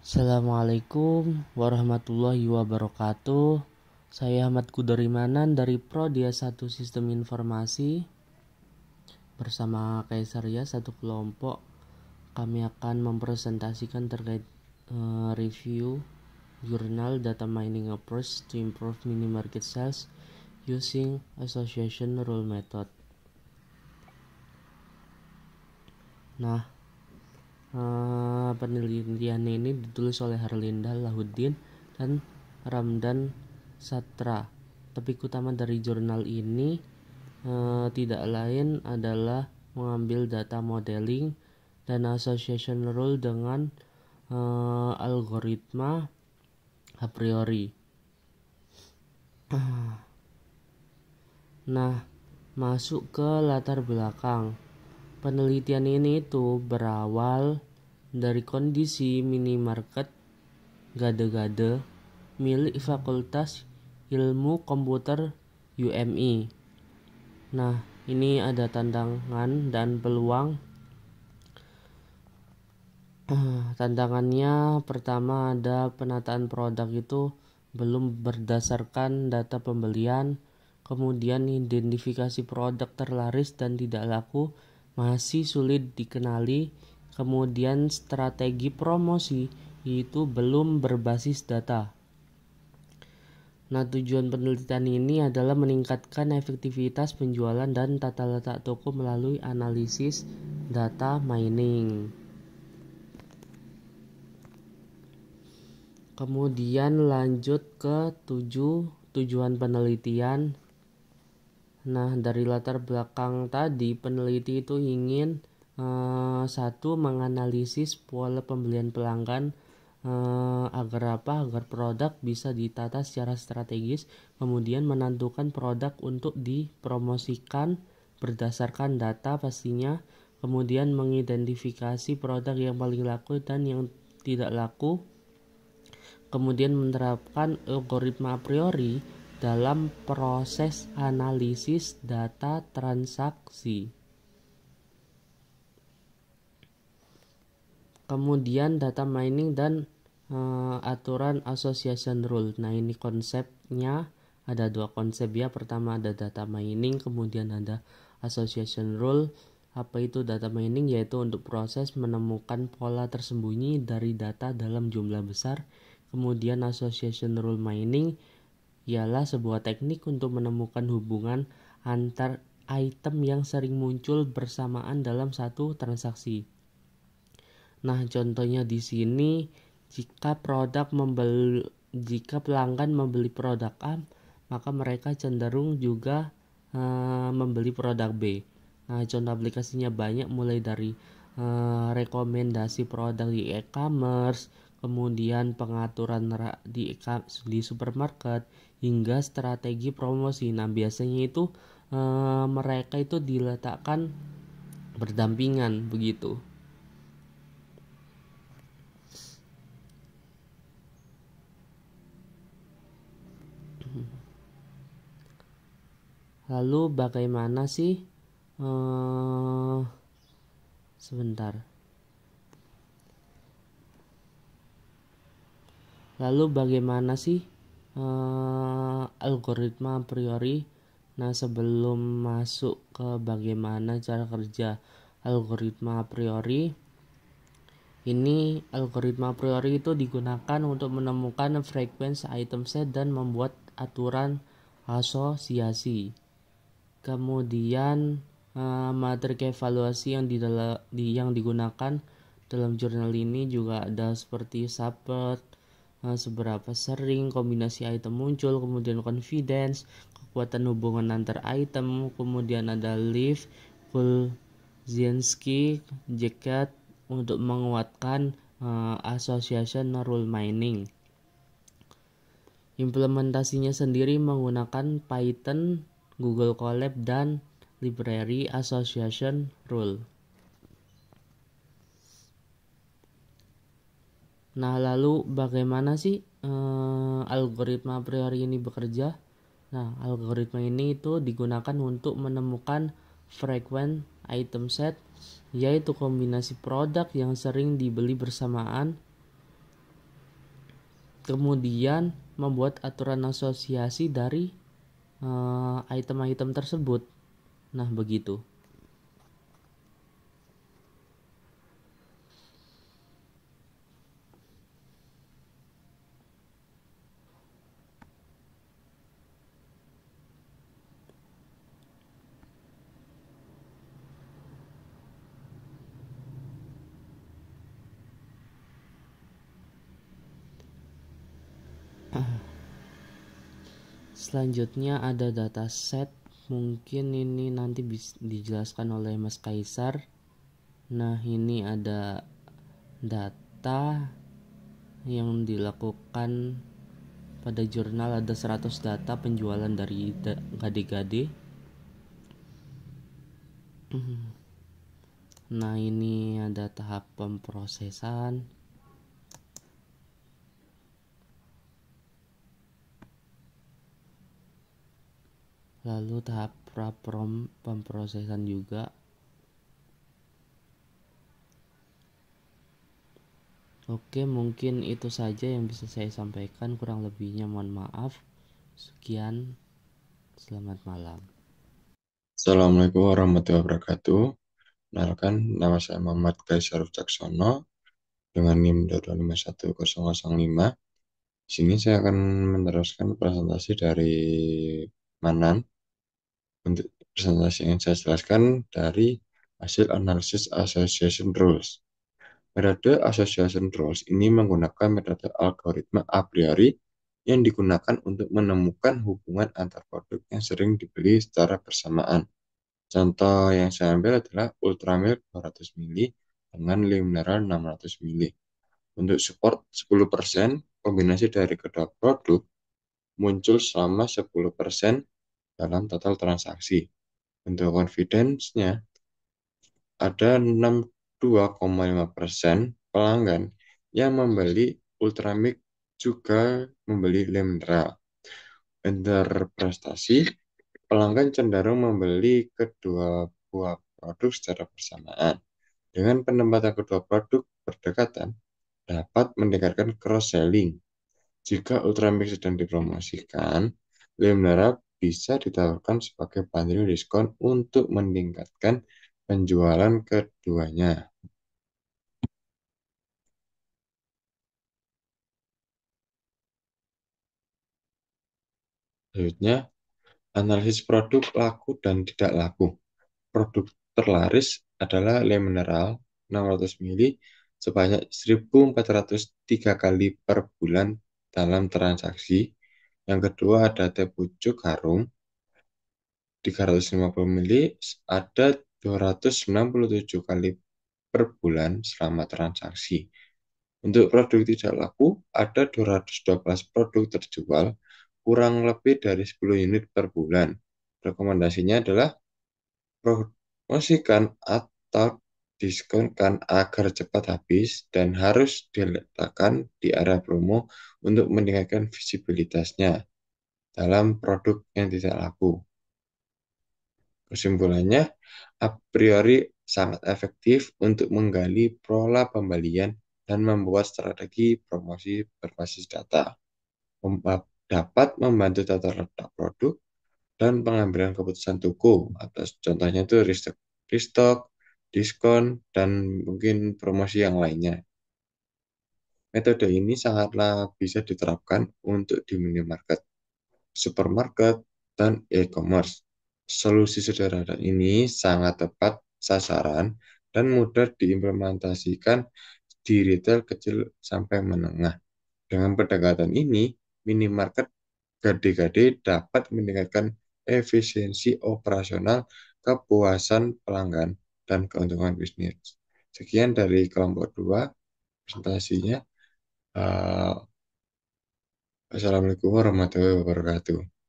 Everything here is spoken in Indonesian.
Assalamualaikum warahmatullahi wabarakatuh. Saya Ahmad Kudarimanan dari Prodi S1 Sistem Informasi. Bersama Kaisaria satu kelompok, kami akan mempresentasikan terkait review jurnal Data Mining Approach to Improve Mini Market Sales using Association Rule Method. Nah, penelitian ini ditulis oleh Harlinda Lahuddin dan Ramdan Satra. Topik utama dari jurnal ini tidak lain adalah mengambil data modeling dan association rule dengan algoritma a priori. Nah, masuk ke latar belakang. Penelitian ini itu berawal dari kondisi minimarket gade-gade milik Fakultas Ilmu Komputer UMI. Nah, ini ada tantangan dan peluang. Tantangannya pertama ada penataan produk itu belum berdasarkan data pembelian, kemudian identifikasi produk terlaris dan tidak laku masih sulit dikenali, kemudian strategi promosi itu belum berbasis data. Nah, tujuan penelitian ini adalah meningkatkan efektivitas penjualan dan tata letak toko melalui analisis data mining. Kemudian lanjut ke tujuan penelitian. Nah, dari latar belakang tadi, peneliti itu ingin satu, menganalisis pola pembelian pelanggan agar produk bisa ditata secara strategis, kemudian menentukan produk untuk dipromosikan berdasarkan data pastinya, kemudian mengidentifikasi produk yang paling laku dan yang tidak laku, kemudian menerapkan algoritma a priori dalam proses analisis data transaksi. Kemudian data mining dan aturan association rule. Nah, ini konsepnya ada dua konsep ya. Pertama ada data mining, kemudian ada association rule. Apa itu data mining? Yaitu untuk proses menemukan pola tersembunyi dari data dalam jumlah besar. Kemudian association rule mining ialah sebuah teknik untuk menemukan hubungan antar item yang sering muncul bersamaan dalam satu transaksi. Nah, contohnya di sini jika pelanggan membeli produk A, maka mereka cenderung juga membeli produk B. Nah, contoh aplikasinya banyak, mulai dari rekomendasi produk di e-commerce, kemudian pengaturan di supermarket, hingga strategi promosi. Nah, biasanya itu mereka itu diletakkan berdampingan begitu. Lalu bagaimana sih algoritma a priori? Nah, sebelum masuk ke bagaimana cara kerja algoritma a priori, ini algoritma a priori itu digunakan untuk menemukan frekuensi item set dan membuat aturan asosiasi. Kemudian matrik evaluasi yang digunakan dalam jurnal ini juga ada seperti subpart, seberapa sering kombinasi item muncul, kemudian confidence, kekuatan hubungan antar item, kemudian ada Leaf, Kulzinski, Jacket untuk menguatkan association rule mining. Implementasinya sendiri menggunakan Python, Google Colab, dan library association rule. Nah, lalu bagaimana sih algoritma a priori ini bekerja? Nah, algoritma ini itu digunakan untuk menemukan frequent item set, yaitu kombinasi produk yang sering dibeli bersamaan Kemudian membuat aturan asosiasi dari item-item tersebut. Nah, begitu. Selanjutnya ada dataset. Mungkin ini nanti bisa dijelaskan oleh Mas Kaisar. Nah, ini ada data yang dilakukan pada jurnal, ada 100 data penjualan dari gade-gade. Nah, ini ada tahap pemrosesan. Lalu tahap pemrosesan juga. Oke, mungkin itu saja yang bisa saya sampaikan. Kurang lebihnya mohon maaf. Sekian, selamat malam. Assalamualaikum warahmatullahi wabarakatuh. Kenalkan, nama saya Muhammad Kaisar Caksono dengan NIM 2251005. Di sini saya akan meneruskan presentasi dari Manan. Untuk presentasi yang saya jelaskan dari hasil analisis association rules. Metode association rules ini menggunakan metode algoritma a priori yang digunakan untuk menemukan hubungan antar produk yang sering dibeli secara bersamaan. Contoh yang saya ambil adalah Ultramilk 200 ml dengan Le Mineral 600 ml. Untuk support 10%, kombinasi dari kedua produk muncul selama 10% dalam total transaksi. Untuk confidence-nya, ada 62,5% pelanggan yang membeli Ultramilk juga membeli Le Mineral. Untuk prestasi, pelanggan cenderung membeli kedua buah produk secara bersamaan. Dengan penempatan kedua produk berdekatan, dapat meningkatkan cross-selling. Jika Ultramix sedang dipromosikan, Lemnara bisa ditawarkan sebagai bundle diskon untuk meningkatkan penjualan keduanya. Selanjutnya, analisis produk laku dan tidak laku. Produk terlaris adalah Le Mineral 600 ml sebanyak 1.403 kali per bulan dalam transaksi. Yang kedua ada teh pucuk harum 350 ml ada 267 kali per bulan selama transaksi. Untuk produk tidak laku ada 212 produk terjual kurang lebih dari 10 unit per bulan. Rekomendasinya adalah promosikan atau diskonkan agar cepat habis dan harus diletakkan di area promo untuk meningkatkan visibilitasnya dalam produk yang tidak laku. Kesimpulannya, a priori sangat efektif untuk menggali pola pembelian dan membuat strategi promosi berbasis data. Dapat membantu tata letak produk dan pengambilan keputusan toko atas contohnya itu restock, diskon, dan mungkin promosi yang lainnya. Metode ini sangatlah bisa diterapkan untuk di minimarket, supermarket, dan e-commerce. Solusi sederhana ini sangat tepat sasaran dan mudah diimplementasikan di retail kecil sampai menengah. Dengan pendekatan ini, minimarket gade-gade dapat meningkatkan efisiensi operasional, kepuasan pelanggan, dan keuntungan bisnis. Sekian dari kelompok 2 presentasinya. Assalamualaikum warahmatullahi wabarakatuh.